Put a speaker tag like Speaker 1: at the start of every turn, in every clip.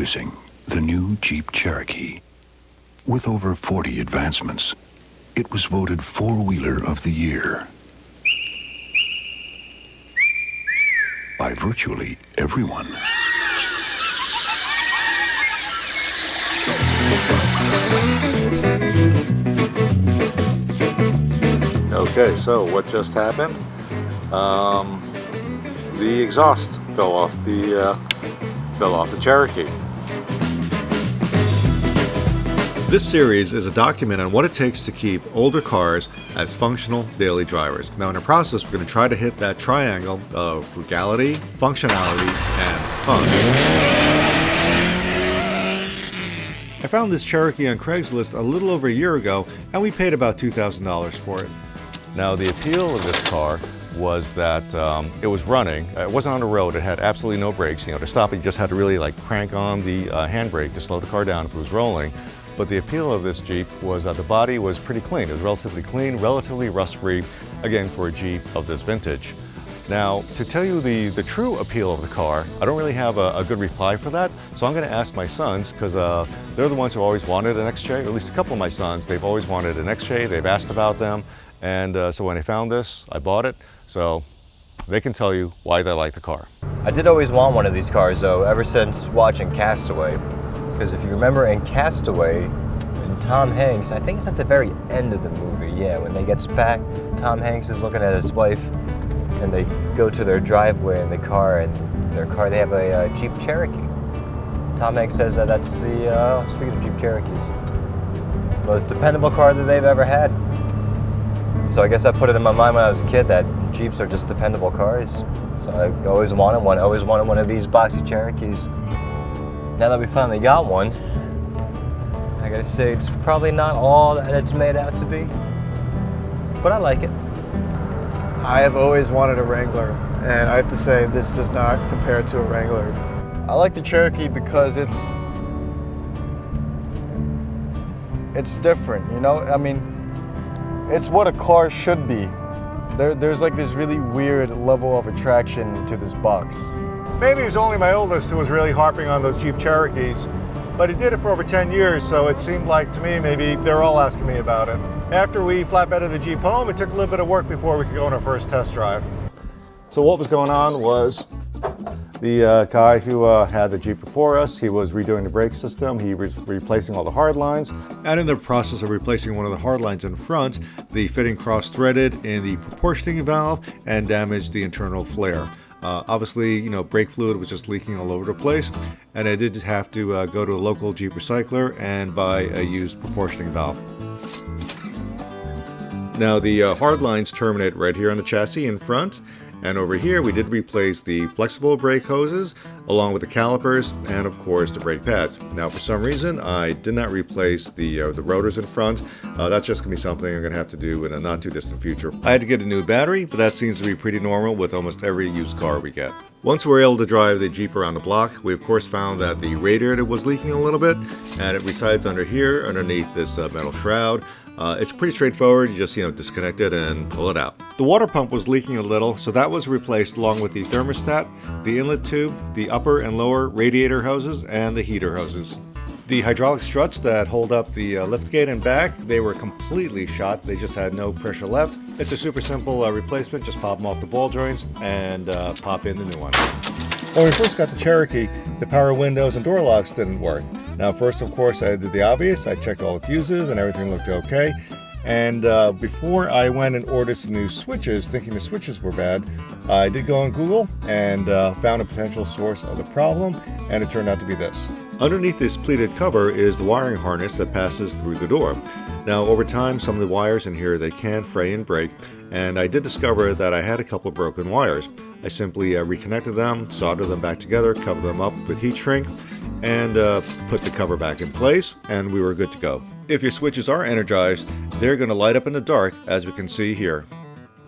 Speaker 1: Introducing the new Jeep Cherokee. With over 40 advancements, it was voted four-wheeler of the year by virtually everyone.
Speaker 2: Okay, so what just happened? The exhaust fell off the Cherokee. This series is a document on what it takes to keep older cars as functional daily drivers. Now in the process, we're going to try to hit that triangle of frugality, functionality, and fun. I found this Cherokee on Craigslist a little over a year ago, and we paid about $2,000 for it. Now the appeal of this car was that it was running. It wasn't on the road. It had absolutely no brakes. To stop it, you just had to really crank on the handbrake to slow the car down if it was rolling. But the appeal of this Jeep was that the body was pretty clean. It was relatively clean, relatively rust-free, again, for a Jeep of this vintage. Now, to tell you the true appeal of the car, I don't really have a good reply for that, so I'm going to ask my sons, because they're the ones who always wanted an XJ, or at least a couple of my sons. They've always wanted an XJ. They've asked about them, and so when I found this, I bought it. So they can tell you why they like the car.
Speaker 3: I did always want one of these cars though, ever since watching Castaway. Because if you remember in Castaway, and Tom Hanks, I think it's at the very end of the movie, yeah, when they get back, Tom Hanks is looking at his wife, and they go to their driveway in the car, and their car, they have a Jeep Cherokee. Tom Hanks says that that's the, speaking of Jeep Cherokees, most dependable car that they've ever had. So I guess I put it in my mind when I was a kid that Jeeps are just dependable cars. So I always wanted one of these boxy Cherokees. Now that we finally got one, I gotta say it's probably not all that it's made out to be, but I like it.
Speaker 4: I have always wanted a Wrangler, and I have to say this does not compare to a Wrangler.
Speaker 5: I like the Cherokee because it's different, I mean, it's what a car should be. There's this really weird level of attraction to this box.
Speaker 2: Maybe it was only my oldest who was really harping on those Jeep Cherokees, but he did it for over 10 years, so it seemed like to me maybe they're all asking me about it. After we flatbedded the Jeep home, it took a little bit of work before we could go on our first test drive. So what was going on was the guy who had the Jeep before us, he was redoing the brake system, he was replacing all the hard lines, and in the process of replacing one of the hard lines in front, the fitting cross-threaded in the proportioning valve and damaged the internal flare. Obviously, brake fluid was just leaking all over the place, and I did have to go to a local Jeep recycler and buy a used proportioning valve. Now the hard lines terminate right here on the chassis in front, and over here we did replace the flexible brake hoses along with the calipers and of course the brake pads. Now for some reason I did not replace the rotors in front. That's just going to be something I'm going to have to do in a not too distant future. I had to get a new battery, but that seems to be pretty normal with almost every used car we get. Once we were able to drive the Jeep around the block, we of course found that the radiator was leaking a little bit, and it resides under here underneath this metal shroud. It's pretty straightforward. You just disconnect it and pull it out. The water pump was leaking a little, so that was replaced along with the thermostat, the inlet tube, the upper and lower radiator hoses, and the heater hoses. The hydraulic struts that hold up the liftgate and back, they were completely shot. They just had no pressure left. It's a super simple replacement. Just pop them off the ball joints and pop in the new one. When we first got the Cherokee, the power windows and door locks didn't work. Now first, of course, I did the obvious. I checked all the fuses and everything looked okay. And before I went and ordered some new switches, thinking the switches were bad, I did go on Google and found a potential source of the problem, and it turned out to be this. Underneath this pleated cover is the wiring harness that passes through the door. Now over time, some of the wires in here, they can fray and break, and I did discover that I had a couple of broken wires. I simply reconnected them, soldered them back together, covered them up with heat shrink, and put the cover back in place, and we were good to go. If your switches are energized, they're going to light up in the dark, as we can see here.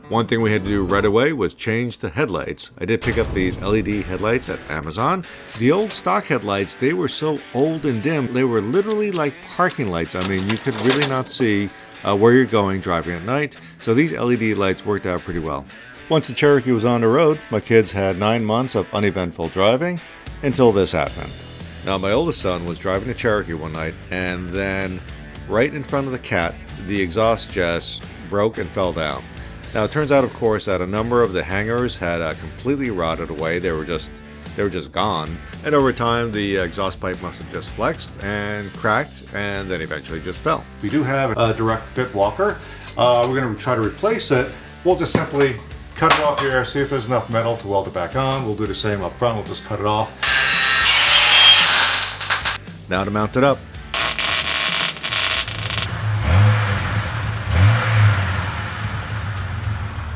Speaker 2: One thing we had to do right away was change the headlights. I did pick up these LED headlights at Amazon. The old stock headlights, they were so old and dim, they were literally like parking lights. I mean, you could really not see where you're going driving at night, so these LED lights worked out pretty well. Once the Cherokee was on the road, my kids had 9 months of uneventful driving until this happened. Now, my oldest son was driving the Cherokee one night, and then right in front of the cat, the exhaust just broke and fell down. Now, it turns out, of course, that a number of the hangers had completely rotted away. They were just gone. And over time, the exhaust pipe must have just flexed and cracked, and then eventually just fell. We do have a direct fit walker. We're going to try to replace it. We'll just simply cut it off here, see if there's enough metal to weld it back on. We'll do the same up front. We'll just cut it off. Now to mount it up.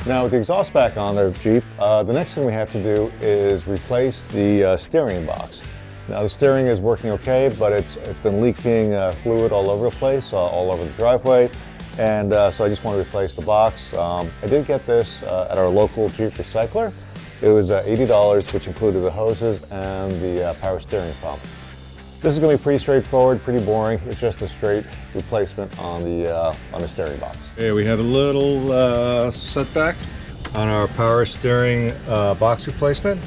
Speaker 2: Now with the exhaust back on the Jeep, the next thing we have to do is replace the steering box. Now the steering is working okay, but it's been leaking fluid all over the place, all over the driveway, and so I just want to replace the box. I did get this at our local Jeep recycler. It was $80, which included the hoses and the power steering pump. This is going to be pretty straightforward, pretty boring. It's just a straight replacement on the steering box. Yeah, we had a little setback on our power steering box replacement.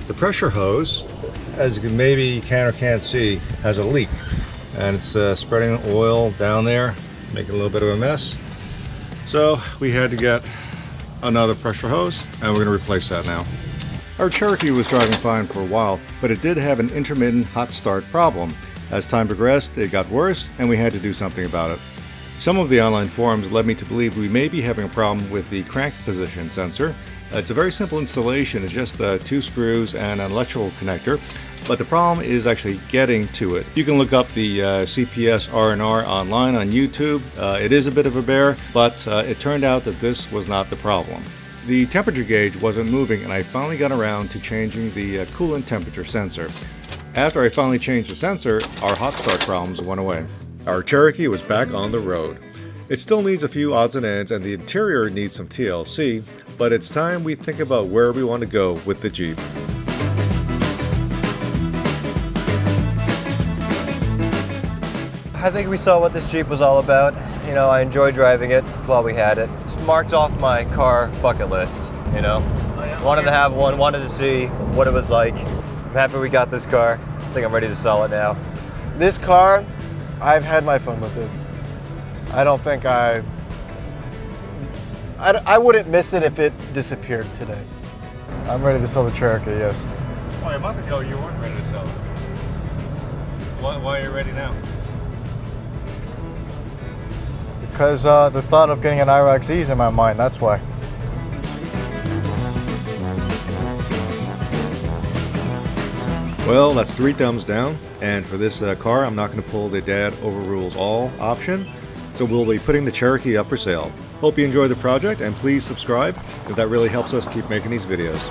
Speaker 2: The pressure hose, as you can or can't see, has a leak, and it's spreading oil down there, making a little bit of a mess. So we had to get another pressure hose, and we're going to replace that now. Our Cherokee was driving fine for a while, but it did have an intermittent hot start problem. As time progressed, it got worse, and we had to do something about it. Some of the online forums led me to believe we may be having a problem with the crank position sensor. It's a very simple installation. It's just 2 screws and an electrical connector, but the problem is actually getting to it. You can look up the CPS R&R online on YouTube. It is a bit of a bear, but it turned out that this was not the problem. The temperature gauge wasn't moving, and I finally got around to changing the coolant temperature sensor. After I finally changed the sensor, our hot start problems went away. Our Cherokee was back on the road. It still needs a few odds and ends, and the interior needs some TLC, but it's time we think about where we want to go with the Jeep.
Speaker 3: I think we saw what this Jeep was all about. You know, I enjoyed driving it while we had it. It's marked off my car bucket list, you know. Wanted to have one, wanted to see what it was like. I'm happy we got this car. I think I'm ready to sell it now.
Speaker 4: This car, I've had my fun with it. I don't think I wouldn't miss it if it disappeared today.
Speaker 5: I'm ready to sell the Cherokee, yes.
Speaker 2: Why, a month ago you weren't ready to sell it. Why are you ready now?
Speaker 5: Because the thought of getting an IROC is in my mind, that's why.
Speaker 2: Well, that's 3 thumbs down, and for this car, I'm not going to pull the Dad Overrules All option, so we'll be putting the Cherokee up for sale. Hope you enjoyed the project, and please subscribe, if that really helps us keep making these videos.